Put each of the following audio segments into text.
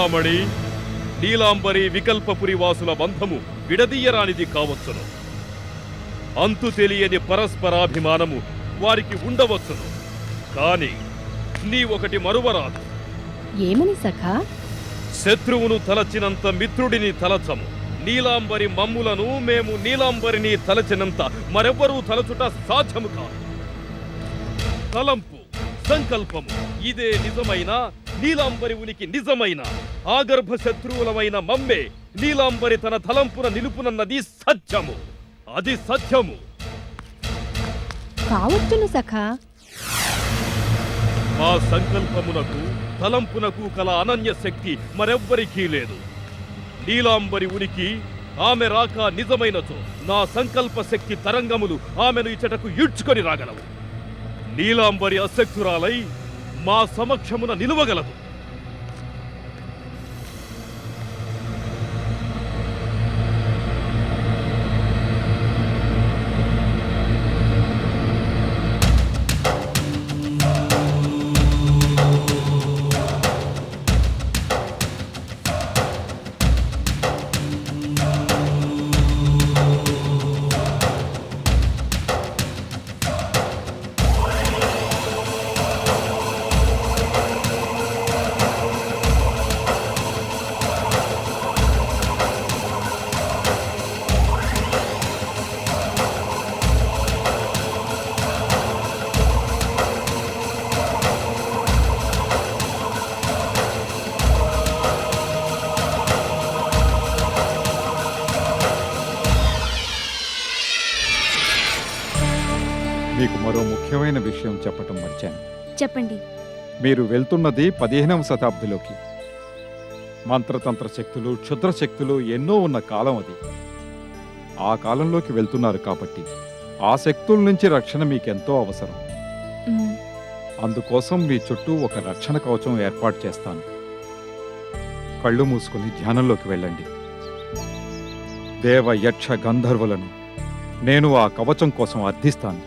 చింతామణి, నీలాంబరి వికల్పపురి వాసుల బంధము విడదీయరానిది కావచ్చును. అంతు తెలియని పరస్పరాభిమానము వారికి ఉండవచ్చును. కాని నీ ఒకటి మరువరాదు. ఏమని సఖా? శత్రువును తలచినంత మిత్రుడిని తలచము. నీలాంబరి మమ్ములను, మేము నీలాంబరిని తలచినంత మరెవ్వరూ తలచుట సాధ్యము కాదు. తలంపు, సంకల్పము ఇదే నిజమైన నీలాంబరి ఉనికి నిజమైన ఆగర్భ శత్రువులమైన మమ్మే నీలాంబరి తన తలంపున నిలుపునన్నది సత్యము. అది సత్యము. కావచ్చును సఖా. మా సంకల్పమునకు తలంపునకు కల అనన్య శక్తి మరెవ్వరికీ లేదు. నీలాంబరి ఉనికి, ఆమె రాక నిజమైనచో నా సంకల్ప శక్తి తరంగములు ఆమెను ఇచ్చటకు ఈడ్చుకొని రాగలవు. నీలాంబరి అశక్తురాలై మా సమక్షమున నిలువగలదు. మీకు మరో ముఖ్యమైన విషయం చెప్పటం మర్చాను. చెప్పండి. మీరు వెళ్తున్నది 15వ శతాబ్దిలోకి. మంత్రతంత్ర శక్తులు, క్షుద్ర శక్తులు ఎన్నో ఉన్న కాలం అది. ఆ కాలంలోకి వెళ్తున్నారు కాబట్టి ఆ శక్తుల నుంచి రక్షణ మీకెంతో అవసరం. అందుకోసం మీ చుట్టూ ఒక రక్షణ కవచం ఏర్పాటు చేస్తాను. కళ్ళు మూసుకుని ధ్యానంలోకి వెళ్ళండి. దేవ, యక్ష, గంధర్వులను నేను ఆ కవచం కోసం అర్థిస్తాను.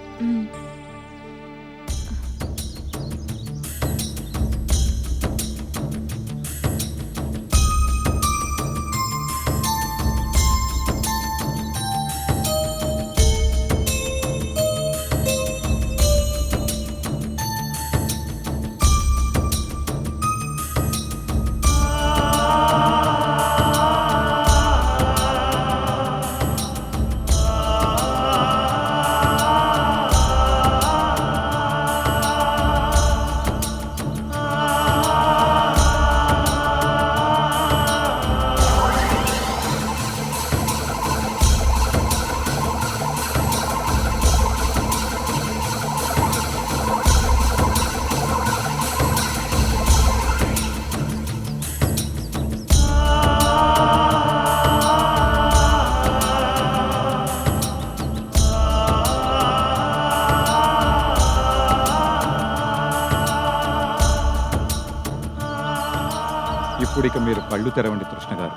ఇప్పుడిక మీరు కళ్ళు తెరవండి కృష్ణ గారు.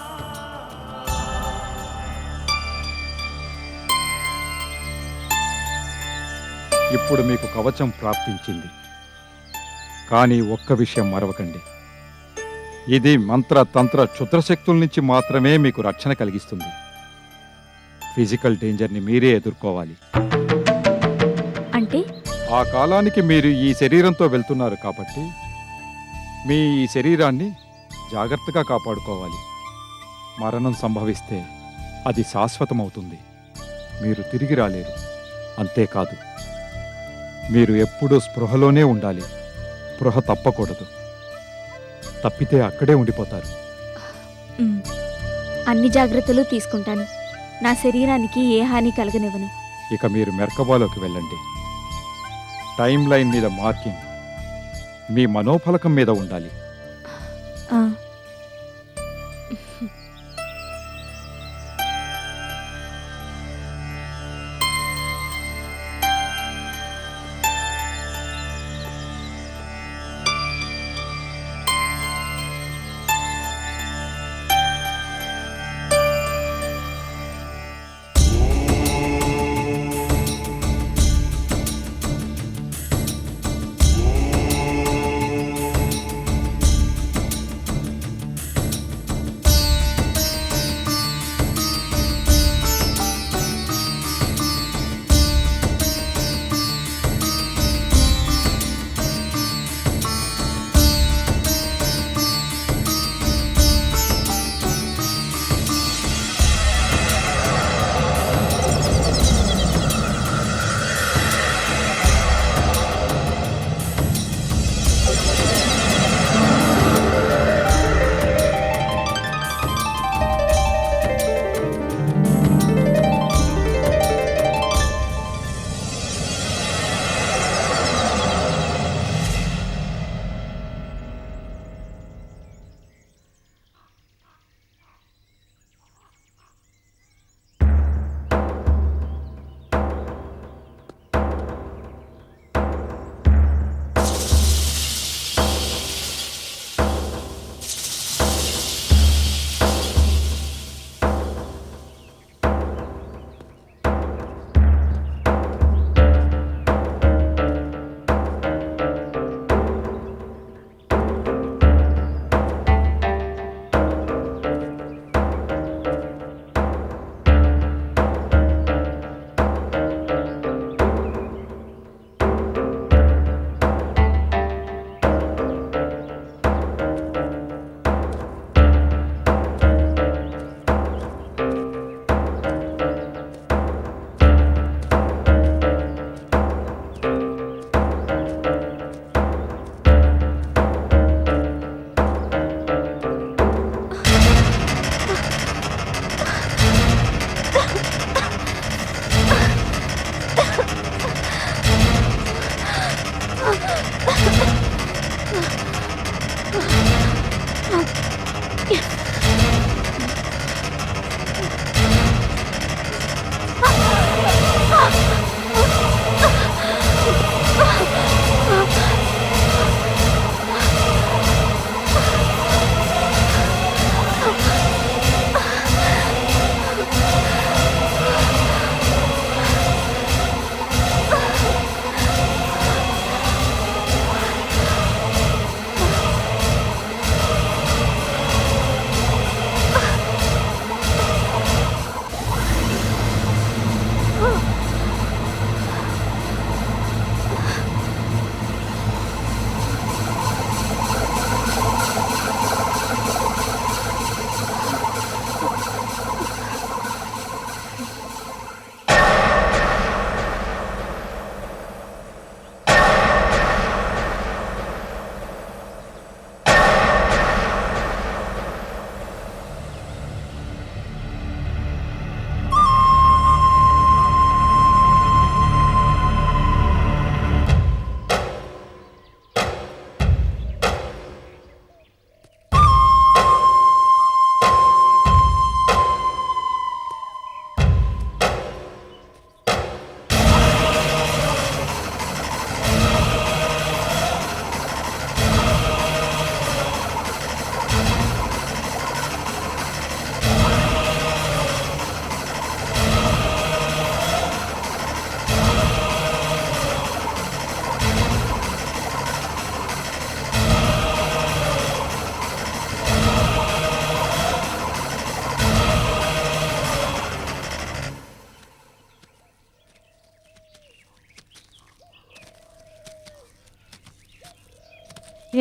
ఇప్పుడు మీకు కవచం ప్రాప్తించింది. కానీ ఒక్క విషయం మరవకండి. ఇది మంత్ర తంత్ర క్షుద్రశక్తుల నుంచి మాత్రమే మీకు రక్షణ కలిగిస్తుంది. ఫిజికల్ డేంజర్ని మీరే ఎదుర్కోవాలి. అంటే ఆ కాలానికి మీరు ఈ శరీరంతో వెళ్తున్నారు కాబట్టి మీ ఈ శరీరాన్ని జాగ్రత్తగా కాపాడుకోవాలి. మరణం సంభవిస్తే అది శాశ్వతమవుతుంది. మీరు తిరిగి రాలేరు. అంతేకాదు, మీరు ఎప్పుడూ స్పృహలోనే ఉండాలి. స్పృహ తప్పకూడదు. తప్పితే అక్కడే ఉండిపోతారు. అన్ని జాగ్రత్తలు తీసుకుంటాను. నా శరీరానికి ఏ హాని కలగనివ్వను. ఇక మీరు మెర్కబాలోకి వెళ్ళండి. టైం లైన్ మీద మార్కింగ్ మీ మనోఫలకం మీద ఉండాలి.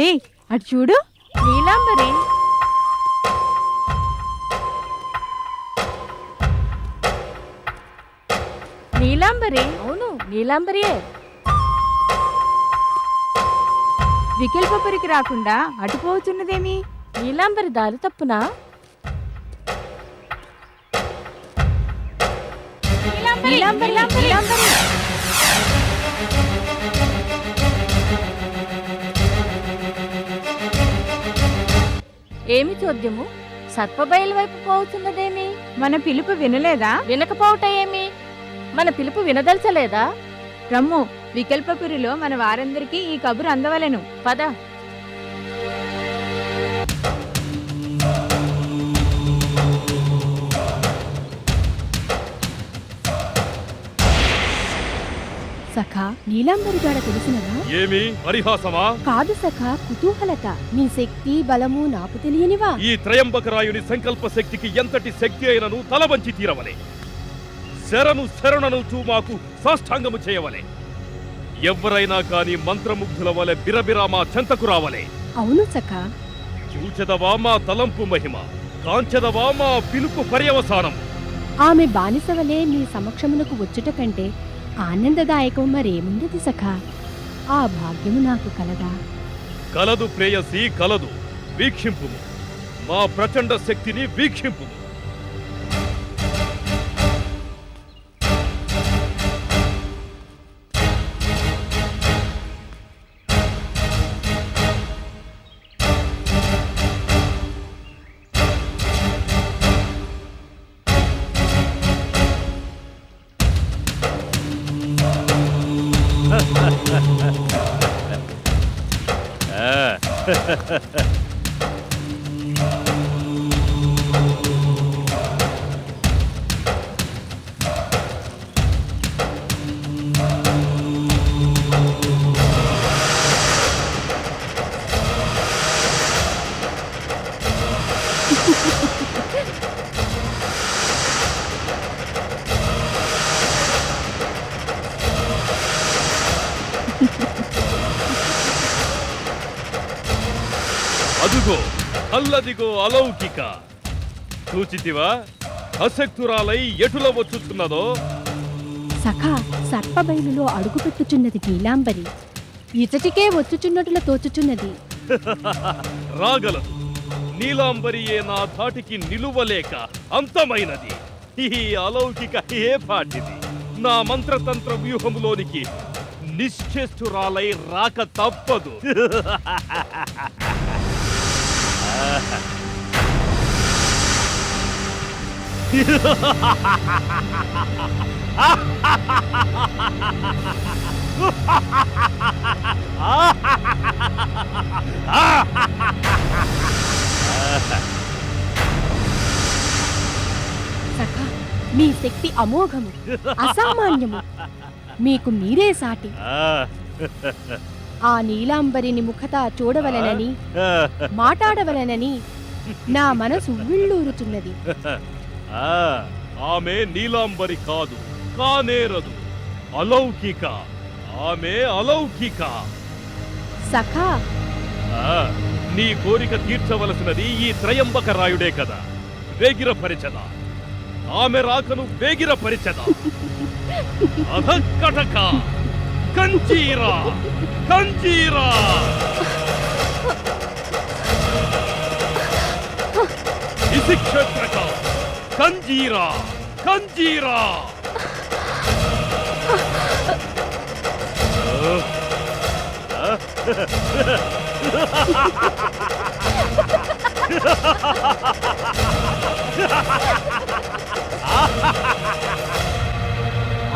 ఏయ్ అటు చూడు. నీలాంబరి, నీలాంబరి, అవును నీలాంబరియే. వికల్పపురికి రాకుండా అటుపోతున్నదేమి? నీలాంబరి దారి తప్పునా? నీలాంబరి, నీలాంబరి. ఏమి చోద్యము? సర్పబయలు వైపు పోతున్నదేమి? మన పిలుపు వినలేదా? వినకపోవట ఏమి? మన పిలుపు వినదలచలేదా? రమ్ము, వికల్పపురిలో మన వారందరికీ ఈ కబురు అందవలెను. పద. సఖా, నీలాంబరి జాడ తెలిసినదా? ఏమి పరిహాసమా? కాదు సఖా, కుతూహలత. నీ శక్తి బలము నాకు తెలియనివా? ఈ త్రయంబకరాయుని సంకల్ప శక్తికి ఎంతటి శక్తి అయినను తలవంచి తీరవలే. శరణను మాకు సాష్టాంగము చేయవలే. ఎవరైనా కాని మంత్రముగ్ధుల వలె బిరబిరా మా చెంతకు రావలే. అవును సఖా. చూచెదవా మా తలంపు మహిమ, కాంచెదవా మా పిలుపు పర్యవసానం. ఆమె బానిసవలే నీ సమక్షమునకు వచ్చుట కంటే ఆనందదాయకం మరేముండది సఖా. ఆ భాగ్యము నాకు కలదా? కలదు ప్రేయసి, కలదు. వీక్షింపుము, మా ప్రచండ శక్తిని వీక్షింపుము. అదుగో అల్లదిగో అలౌకిక. చూచితివా అశక్తురాలై ఎటుల వచ్చుతున్నదో? సఖా, సర్పబయలులో అడుగుపెట్టుచున్నది నీలాంబరి. ఇతటికే వచ్చుచున్నట్ల తోచుచున్నది. రాగలదు. నీలాంబరియే నా ధాటికి నిలువలేక అంతమైనది. ఈ అలౌకిక ఏ పాటిది? నా మంత్రతంత్ర వ్యూహములోనికి నిశ్చేష్టురాలై రాక తప్పదు. సఖా, మీ శక్తి అమోఘము, అసామాన్యము. మీకు మీరే సాటి. ఆ నీలాంబరిని ముఖత చూడవలెనని, మాటాడవలెనని నా మనసు ఉవ్విళ్ళూరుచున్నది. ఆమె నీలాంబరి కాదు, కానేరదు. అలౌకిక. ఆమె అలౌకిక. సఖా, నీ కోరిక తీర్చవలసినది ఈ త్రయంబక రాయుడే కదా. వేగిరపరిచదా, ఆమె రాకను వేగిరపరిచదా. అధక్కటక కంజీరా, కంజీరా. ఇసిక్షత్రక కంజీరా, కంజీరా.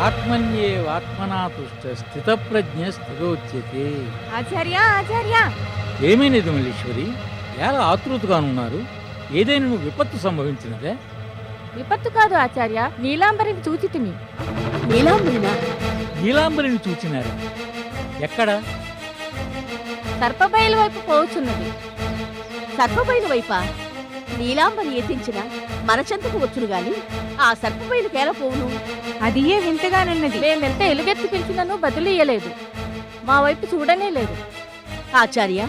ఆత్మన్యేవాత్మనా తుష్ట స్థితప్రజ్ఞ స్థితోచ్యతే. ఆచార్య, ఆచార్య. ఏమీ లేదు మల్లీశ్వరి, ఎలా ఆతృతగానున్నారు? ఏదైనా నువ్వు విపత్తు సంభవించినదే? విపత్తు కాదు ఆచార్య, నీలాంబరిని చూచితిమి. నీలాంబరినా? నీలాంబరిని చూచినారా? ఎక్కడ? సర్పబయలు వైపు పోచున్నది. సర్పబయలు వైపా? నీలాంబరి ఎత్తించిన మన చెంతకు వచ్చును గాని ఆ సర్పబయలు కేలపోవును. అది ఏ వింతగానున్నది. మేమెంత ఎలుగెత్తి పిలిచినను బదులియ్యలేదు. మా వైపు చూడనే లేదు. ఆచార్య,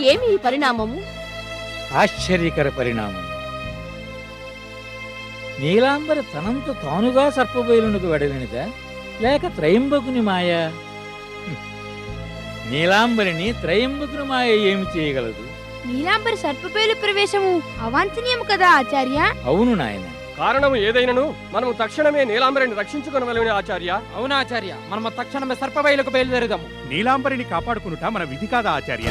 ఏమి ఈ పరిణామము? ఆశ్చర్యకర పరిణామం. నీలాంబరి తనంత తానుగా సర్పబయలునకు వెడలినదా లేక త్రయంబకుని మాయ? నీలాంబరిని త్రయంబకుని మాయ ఏమి చేయగలదు? నీలాంబరి సర్పపేలు ప్రవేశము అవాంఛనీయము కదా ఆచార్య. అవును నాయన. కారణము ఏదైనను మనము తక్షణమే నీలాంబరిని రక్షించుకొనవలెను ఆచార్య. అవునా ఆచార్య, మనము తక్షణమే సర్పబయలుకు బయలుదేరుదాము. నీలాంబరిని కాపాడుకునుట మన విధి కాదా ఆచార్య?